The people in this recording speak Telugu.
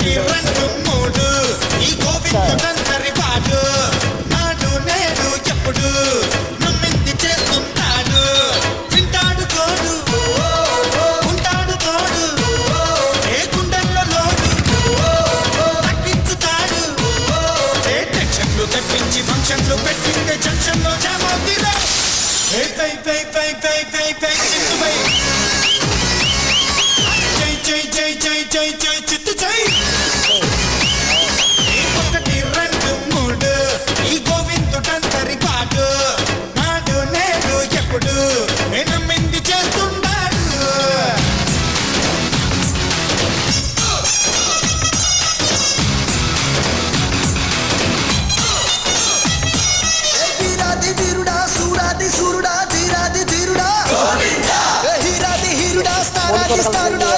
ఒక్కటి రెండు మూడు ఈ గోవిందుడందరి వాడు నాడు నేడు ఎప్పుడు నమ్మింది చేస్తుంటాడు తింటాడు తోడు ఉంటాడు తోడు ఏ గుండెల్లో లోడు తగ్గించుతాడు ఏ టెన్షన్లు తప్పించి ఫంక్షన్లు పెట్టిందే జంక్షన్లో జామవుతీరా ఏ పై పై పై పై పై పై చిత్తుపై జై జై జై జై జై జై చిత్తు జై ఒకటి రెండు మూడు ఈ గోవిందుడందరి పాటు నాడు నేడు ఎప్పుడు నమ్మింది చేస్తున్నాడు వీరాది వీరుడా సూరాది సూరుడా ధీరాది ధీరుడా హీరాది హీరుడా స్థానాది స్థానుడా